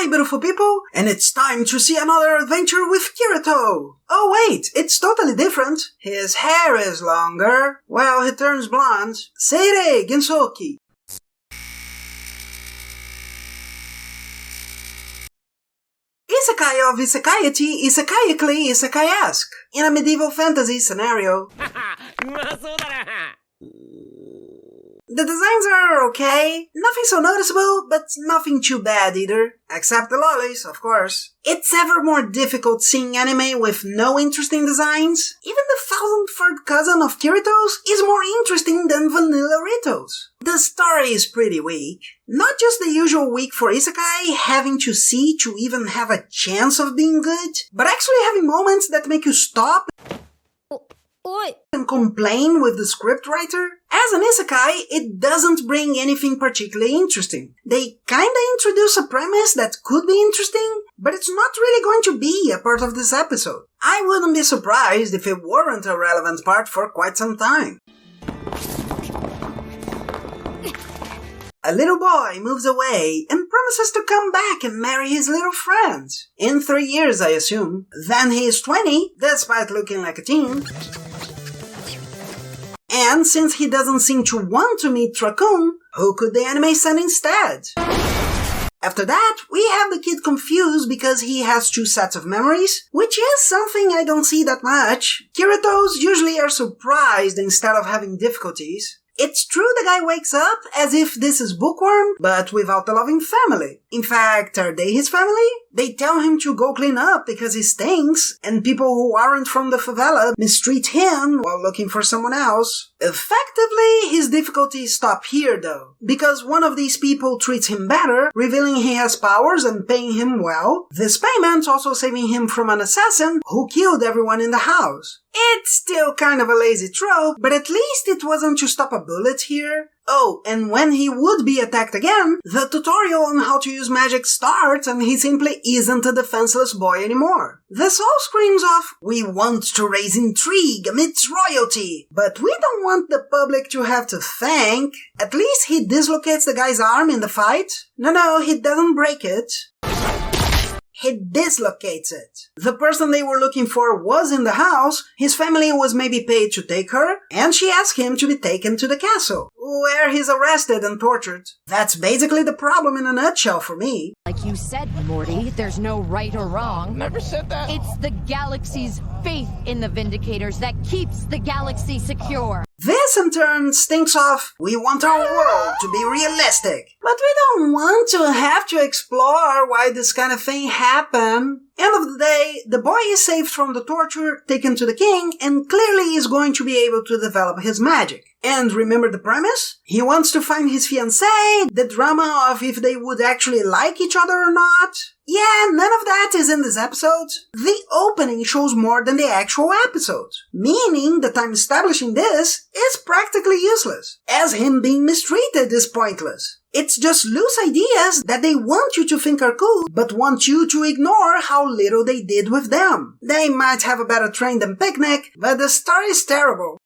Hi, beautiful people, and it's time to see another adventure with Kirito. Oh wait, it's totally different. His hair is longer. Well, he turns blonde. Seirei Gensouki. Isekai of isekai-ity, isekaically, isekai-esque. In a medieval fantasy scenario. The designs are okay, nothing so noticeable, but nothing too bad either. Except the lollies, of course. It's ever more difficult seeing anime with no interesting designs. Even the thousand-third cousin of Kirito's is more interesting than Vanilla Rito's. The story is pretty weak. Not just the usual weak for isekai, having to see to even have a chance of being good, but actually having moments that make you stop and complain with the scriptwriter. As an isekai, it doesn't bring anything particularly interesting. They kinda introduce a premise that could be interesting, but it's not really going to be a part of this episode. I wouldn't be surprised if it weren't a relevant part for quite some time. A little boy moves away and promises to come back and marry his little friend. In 3 years, I assume. Then he is 20, despite looking like a teen. And since he doesn't seem to want to meet Raccoon, who could the anime send instead? After that, we have the kid confused because he has 2 sets of memories, which is something I don't see that much. Kirito's usually are surprised instead of having difficulties. It's true the guy wakes up as if this is Bookworm, but without the loving family. In fact, are they his family? They tell him to go clean up because he stinks, and people who aren't from the favela mistreat him while looking for someone else. Effectively, his difficulties stop here though, because one of these people treats him better, revealing he has powers and paying him well, this payment also saving him from an assassin who killed everyone in the house. It's still kind of a lazy trope, but at least it wasn't to stop a bullet here. Oh, and when he would be attacked again, the tutorial on how to use magic starts and he simply isn't a defenseless boy anymore. This all screams of, we want to raise intrigue amidst royalty, but we don't want the public to have to think. At least he dislocates the guy's arm in the fight. No, he doesn't break it. He dislocates it. The person they were looking for was in the house, his family was maybe paid to take her, and she asked him to be taken to the castle, where he's arrested and tortured. That's basically the problem in a nutshell for me. Like you said, Morty, there's no right or wrong. Never said that. It's the galaxy's faith in the Vindicators that keeps the galaxy secure. This, in turn, stinks of, we want our world to be realistic. But we don't want to have to explore why this kind of thing happened. End of the day, the boy is saved from the torture, taken to the king, and clearly is going to be able to develop his magic. And remember the premise? He wants to find his fiancée, the drama of if they would actually like each other or not. Yeah, none of that is in this episode. The opening shows more than the actual episode, meaning the time establishing this is practically useless, as him being mistreated is pointless. It's just loose ideas that they want you to think are cool, but want you to ignore how little they did with them. They might have a better train than Picnic, but the story is terrible.